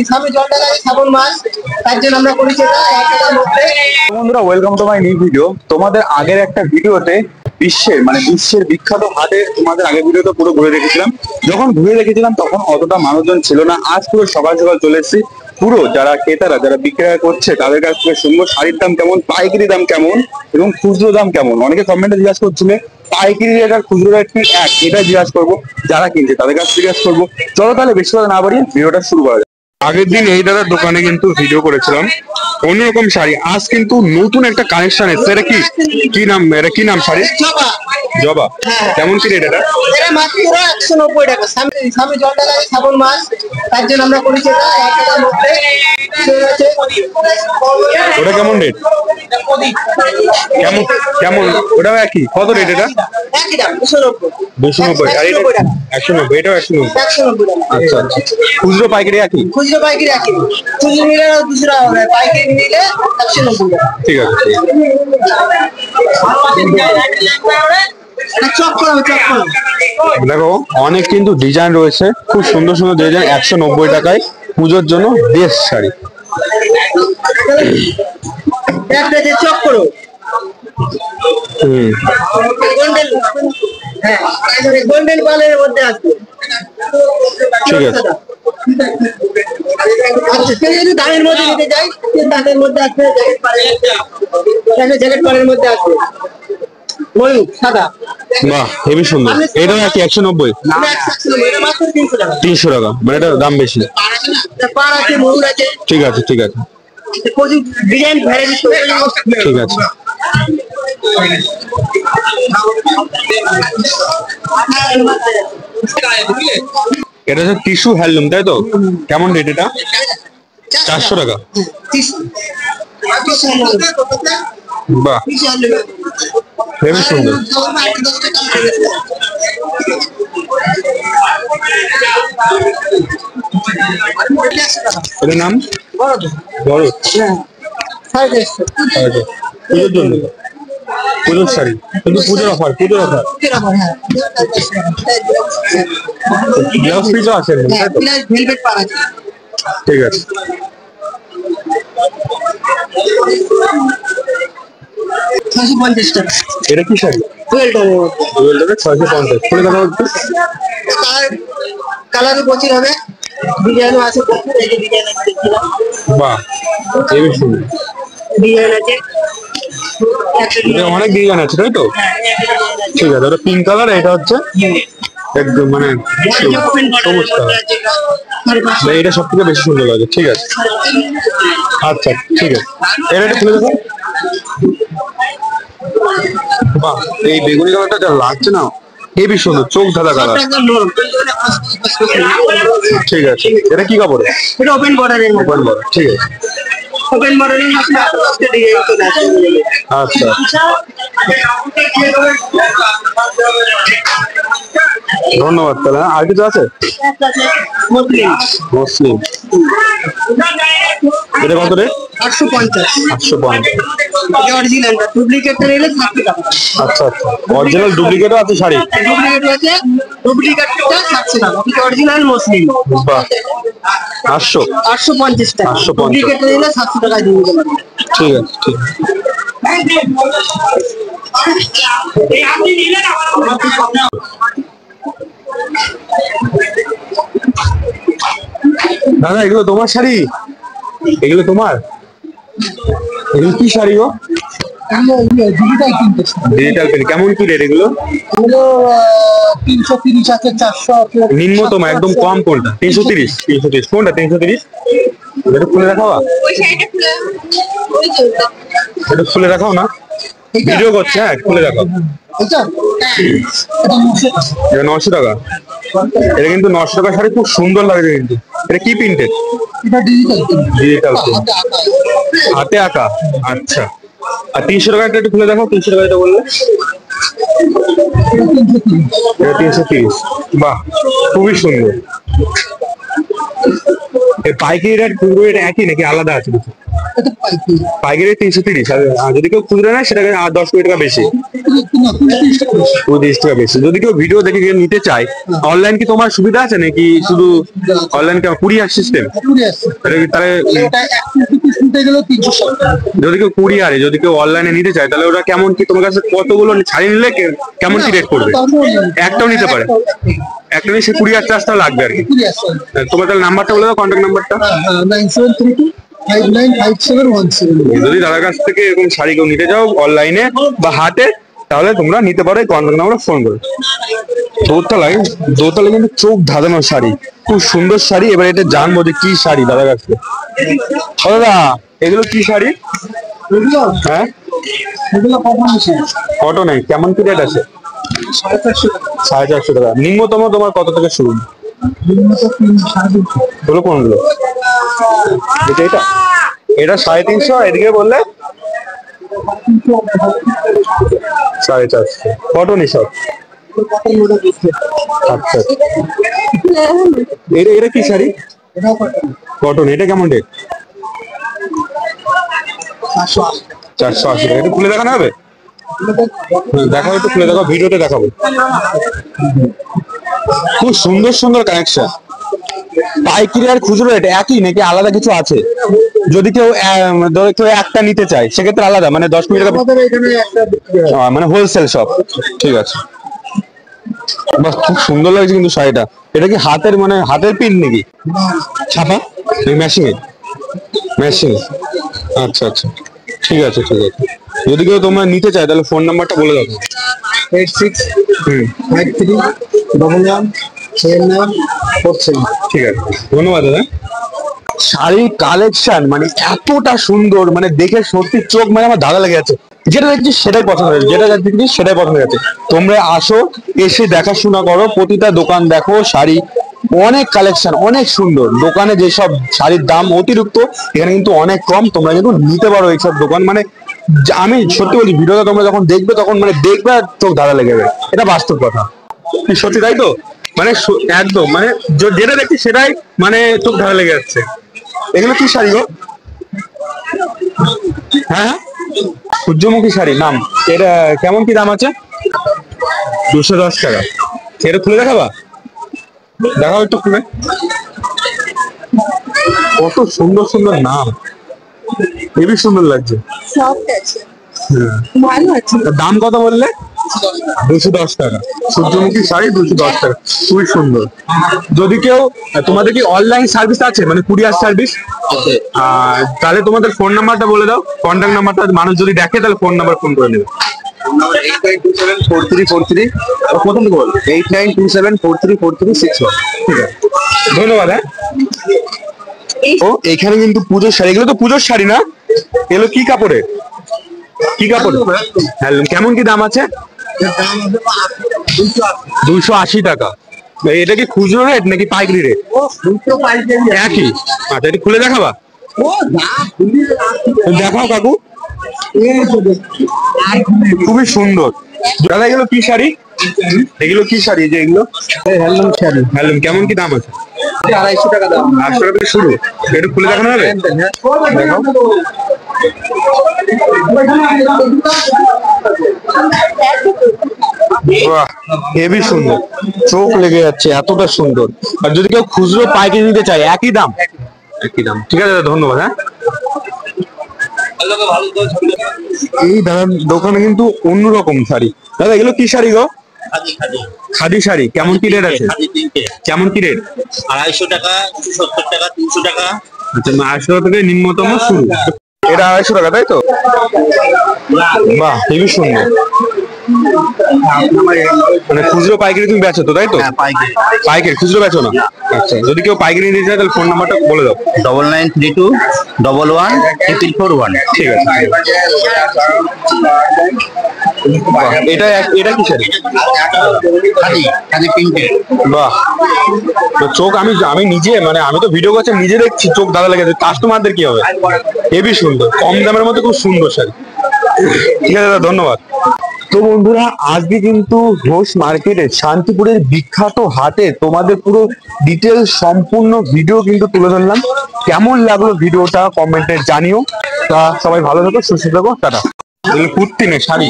সামনে জলটা লাগে শ্রাবণ মাস, তার জন্য আমরা করেছি এটা 1000 মধ্যে। বন্ধুরা, welcome to my new video. তোমাদের আগের একটা ভিডিওতে বিশ্বের বিখ্যাত হাটে তোমাদের আগের ভিডিওতে পুরো ঘুরে দেখেছিলাম। যখন ঘুরে দেখেছিলাম তখন অতটা মানুষজন ছিল না। আজ পুরো সকাল সকাল চলে এসেছি। পুরো যারা ক্রেতারা যারা বিক্রয় করছে তাদের কাছ থেকে শুনবো শাড়ির দাম কেমন, পাইকারি দাম কেমন এবং খুচরো দাম কেমন। অনেকে কমেন্টে জিজ্ঞাসা করছিলে পাইকারি রেট আর খুচরো রেট কি এক, এটা জিজ্ঞাসা করবো। যারা কিনছে তাদের কাছ থেকে জিজ্ঞাসা করবো। চলো তাহলে বেশি কথা না বাড়িয়ে ভিডিওটা শুরু করা যায়। আগের দিন এই দাদার দোকানে কিন্তু ভিডিও করেছিলাম অন্যরকম শাড়ি। আজ কিন্তু নতুন একটা কালেকশন এসেছে। এটা কি নাম, এটা কি নাম শাড়ি? জবা। কেমন কি রেট এটা? এটা মাত্র 190 টাকা। সামনে জলটা লাগে শ্রাবণ মাস, তার জন্য আমরা করেছি এটা 1000 মধ্যে। ওটা কেমন রেট? কেমন কেমন ওটাও একই? কত রেট এটা? একই দাম 290। 290 আর এটা 190, এটাও 190। 190 টাকা। আচ্ছা আচ্ছা, খুচরো পাইকারি একই? খুচরো পাইকারি একই। খুচরো নিলে 200 টাকা হবে, পাইকারি নিলে 190 টাকা। ঠিক আছে। দেখো অনেক কিন্তু ডিজাইন রয়েছে, খুব সুন্দর সুন্দর ডিজাইন। 190 টাকায় পুজোর জন্য বেস্ট শাড়ি। একটা যে চক করো গোল্ডেন পালের মধ্যে আছে। ঠিক আছে। আচ্ছা, কেউ যদি দামের মধ্যে নিতে চাই, দামের মধ্যে আছে, জ্যাকেট পালের মধ্যে আছে ময়ূর সাদা। বাহ, হেবি সুন্দর। এটাও একই 190? 300 টাকা, মানে এটা দাম বেশি। পাড় আছে, ময়ূর আছে। ঠিক আছে ঠিক আছে প্রচুর ডিজাইন ভ্যারাইটি। ঠিক আছে। এটা হচ্ছে টিস্যু হ্যান্ডলুম, তাই তো? কেমন রেট এটা? 400 টাকা। বাহ, হেবি সুন্দর। এটার নাম বড়। পুজোর জন্য, পুজোর শাড়ি, কিন্তু পুজোর অফার। ব্লাউজ পিসও আছে, ঠিক আছে। এটা কি শাড়ি? 650। খুলে দেখা হচ্ছে কালারও প্রচুর হবে, ডিজাইনও আছে। বাহ, হেবি সুন্দর ডিজাইন আছে, অনেক ডিজাইন আছে, তাই তো? ঠিক আছে। ওটা পিঙ্ক কালার, এটা হচ্ছে একদম মানে সবুজ কালার। এটা সব থেকে বেশি সুন্দর লাগে। ঠিক আছে। আচ্ছা ঠিক আছে, এটা একটু খুলে দেখো। বাহ, এই বেগুনি কালারটা যা লাগছে না, হেবি সুন্দর, চোখ ধাঁধা কালার। ঠিক আছে। এটা কি কাপড়? এটা ওপেন বর্ডারের মধ্যে। ওপেন বর্ডার, ঠিক আছে। ওপেন বর্ডারের মধ্যে আজকে ডিজাইন চলে আসে। আচ্ছা, ধন্যবাদ। তাহলে আর কিছু আছে? মুসলিম। এটা কত রেট? 850। 850। অরিজিনালটা, ডুপ্লিকেটটা নিলে 70 টাকা। আচ্ছা আচ্ছা, অরিজিনাল ডুপ্লিকেটও আছে শাড়ি? ডুপ্লিকেট আছে, ডুপ্লিকেটটা 700 টাকা। অরিজিনাল মুসলিম। বাহ, 850 টাকা। 850। ডুপ্লিকেটটা নিলে 700 টাকা দিয়ে দেবেন। ঠিক আছে ঠিক আছে। দাদা, এগুলো তোমার শাড়ি? এগুলো তোমার? এগুলো কি শাড়ি গো? Digital print. কেমন কি রেট এগুলো? 330 আছে, 400 আছে। নিম্নতম একদম কম কোনটা? 330। 330 কোনটা? 330। এটা খুলে দেখাও, এটা খুলে দেখাও না, ভিডিও করছে। হ্যাঁ, খুলে দেখাও। এটা 900 টাকা। এটা কিন্তু 900 টাকা শাড়ি, খুব সুন্দর লাগে কিন্তু। এটা কি প্রিন্টেড? ডিজিটাল প্রিন্ট, হাতে আঁকা। আচ্ছা। আর 300 টাকা একটু খুলে দেখো। 300 টাকা এটা বললে? এটা 330। বাহ, খুবই সুন্দর। এই পাইকারি রেট খুচরো রেট একই নাকি আলাদা আছে? এটা পাইকি পাইকারি 330, আর যদি কেউ খুচরা নেয় সেটাকে 10 টাকা বেশি, 30 টাকা বেশি। যদি কেউ ভিডিও দেখে কেউ নিতে চায়, অনলাইন কি তোমার সুবিধা আছে নাকি শুধু অনলাইন কুরিয়ার সিস্টেম? তাহলে এটা 100 নিতে গেলে 370। যদি কেউ কুরিয়ারে, যদি কেউ অনলাইনে নিতে চায় তাহলে ওরা কেমন কি তোমার কাছে কতগুলো শাড়ি নিলে কেমন কি রেট করবে? একটাও নিতে পারে, একটা নিয়ে সে কুরিয়ার চার্জটা লাগবে আর কি। তোমার তাহলে নাম্বারটা বলে দাও, কন্ট্যাক্ট নাম্বারটা। 9732595717। যদি দাদার কাছ থেকে এরকম শাড়ি কেউ নিতে চাও অনলাইনে বা হাতে, তাহলে তোমরা নিতে পারো, কন্ট্যাক্ট নাম্বারে ফোন করো। দোতলায় কিন্তু চোখ ধাঁধানো শাড়ি, খুব সুন্দর শাড়ি। এবার এটা জানবো যে কি শাড়ি দাদার কাছ থেকে। দাদা এগুলো কি শাড়ি? হ্যাঁ কটনে, কেমন কি রেট আছে? 450 টাকা। নিম্নতম তোমার কত থেকে শুরু? বলো কোনগুলো? এটা এটা 350, এদিকে বললে 450। কটনই সব? আচ্ছা, এটা কি শাড়ি? কটন। এটা কেমন রেট? 480 টাকা। এটা খুলে দেখানো হবে? দেখাবো, একটু খুলে দেখাও, ভিডিওতে দেখাবো। খুব সুন্দর সুন্দর কানেকশন। পাইকারি আর খুচরো রেট একই নাকি আলাদা কিছু আছে? যদি কেউ একটা নিতে চায় সেক্ষেত্রে আলাদা, মানে 10 টাকা, মানে হোলসেল সব। ঠিক আছে, বাহ খুব সুন্দর লাগছে কিন্তু শাড়িটা। এটা কি হাতের, মানে হাতের পিন নাকি ছাপা? মেশিনে? মেশিন। আচ্ছা আচ্ছা, ঠিক আছে ঠিক আছে। যদি কেউ তোমরা নিতে চায় তাহলে ফোন নাম্বারটা বলে দাও। 8653117947। ঠিক আছে, ধন্যবাদ দাদা। শাড়ির কালেকশন মানে এতটা সুন্দর, মানে দেখে সত্যি চোখ মানে আমার দাদা লেগে যাচ্ছে। যেটা দেখছি সেটাই পছন্দ হয়েছে, যেটা দেখছি সেটাই পছন্দ হয়েছে। তোমরা আসো, এসে দেখাশোনা করো, প্রতিটা দোকান দেখো। শাড়ি অনেক কালেকশন, অনেক সুন্দর। দোকানে যেসব শাড়ির দাম অতিরিক্ত, এখানে কিন্তু অনেক কম। তোমরা কিন্তু নিতে পারো এইসব দোকান। মানে আমি সত্যি বলছি, ভিডিওটা তোমরা যখন দেখবে তখন মানে দেখবে আর চোখ দাদা লেগে যাবে। এটা বাস্তব কথা, সত্যি তাই তো? মানে একদম, মানে যেটা দেখছি সেটাই মানে চোখ ধারা লেগে যাচ্ছে। এগুলো কি শাড়ি গো? হ্যাঁ, সূর্যমুখী শাড়ি নাম। এটা কেমন কি দাম আছে? 210 টাকা। এটা খুলে দেখাবা? দেখাও একটু খুলে। কত সুন্দর সুন্দর নাম, হেবি সুন্দর লাগছে। দাম কত বললে? 210 টাকা। সূর্যমুখী শাড়ি 210 টাকা, খুবই সুন্দর। যদি কেউ, তোমাদের কি অনলাইন সার্ভিস আছে, মানে কুরিয়ার সার্ভিস? তাহলে তোমাদের ফোন নাম্বারটা বলে দাও, কন্ট্যাক্ট নাম্বারটা। মানুষ যদি দেখে তাহলে ফোন নাম্বার ফোন করে নেবে। 89274343 প্রথম থেকে বল। 8927434361। ঠিক আছে, ধন্যবাদ। হ্যাঁ, ও এখানে কিন্তু পুজোর শাড়ি। এগুলো তো পুজোর শাড়ি না? এগুলো কি কাপড়ে? কি কাপড়? হ্যান্ডলুম। কেমন কি দাম আছে? 280 টাকা। এটা কি খুচরো রেট নাকি পাইকারি রেট? একই। আচ্ছা, এটা খুলে দেখাবা? দেখাও কাকু, খুবই সুন্দর। দাদা এগুলো কি শাড়ি? এগুলো কি শাড়ি? যে এগুলো হ্যান্ডলুম শাড়ি। হ্যান্ডলুম। কেমন কি দাম আছে? 250 টাকা দাম। 800 টাকা থেকে শুরু। এটা খুলে দেখানো হবে? দেখাও। বাহ, হেবি সুন্দর, চোখ লেগে যাচ্ছে, এতটা সুন্দর। আর যদি কেউ খুচরো পাইকারি নিতে চায় একই দাম? একই দাম। ঠিক আছে দাদা, ধন্যবাদ। হ্যাঁ, এই দাদার দোকানে কিন্তু অন্যরকম শাড়ি। দাদা এগুলো কি শাড়ি গো? খাদি শাড়ি। কেমন কি রেট আছে? কেমন কি রেট? 250 টাকা, 270 টাকা, 300 টাকা। আচ্ছা, 250 টাকা থেকে নিম্নতম শুরু। এটা 250 টাকা, তাই তো? বাহ, হেবি সুন্দর। মানে খুচরো পাইকারি তুমি বেচো তো, তাই তো? পাইকারি। পাইকারি, খুচরো বেচো না? আচ্ছা, যদি কেউ পাইকারি নিতে চায় তাহলে ফোন নাম্বারটা বলে দাও। 9932111141। ঠিক আছে। এটা এটা কি শাড়ি? খাদি, খাদি প্রিন্টেড। বাহ, তো চোখ আমি নিজে, মানে আমি তো ভিডিও করছি, নিজে দেখছি, চোখ দাদা লেগে যাচ্ছে। কাস্টমারদের কি হবে? হেবি সুন্দর, কম দামের মধ্যে খুব সুন্দর শাড়ি। ঠিক আছে দাদা, ধন্যবাদ। তো বন্ধুরা, আজকে কিন্তু ঘোষ মার্কেটে শান্তিপুরের বিখ্যাত হাটে তোমাদের পুরো ডিটেলস সম্পূর্ণ ভিডিও কিন্তু তুলে ধরলাম। কেমন লাগলো ভিডিওটা কমেন্টে জানিও। তা সবাই ভালো থাকো, সুস্থ থাকো, টাটা। এগুলো কুর্তি নেই, শাড়ি।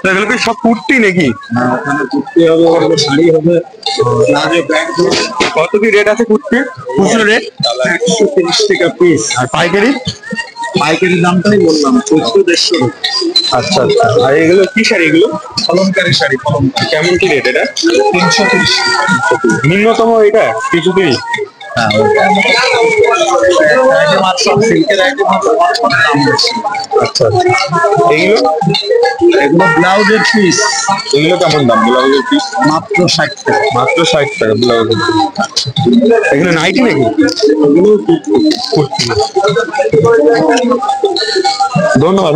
এগুলো কি সব কুর্তি নাকি? কুর্তি হবে, শাড়ি হবে, কত কি রেট আছে কুর্তি? খুচরো রেট 130 টাকা পিস। আর পাইকারি? পাইকারি দামটাই বললাম, খুচরো 150। আচ্ছা আচ্ছা। আর এগুলো কি শাড়ি? এগুলো কলমকারি শাড়ি, কলমকারি। কেমন কি রেট এটা? 330। নিম্নতম এটা 330? হ্যাঁ, আইটেম আছে, সিল্কের আইটেম আছে, দাম বেশি। আচ্ছা আচ্ছা। এগুলো এগুলো ব্লাউজের পিস, এগুলো কেমন দাম ব্লাউজের পিস? মাত্র 60 টাকা। মাত্র 60 টাকা ব্লাউজের পিস। এগুলো নাইটি নাকি? এগুলো কুর্তি। ধন্যবাদ।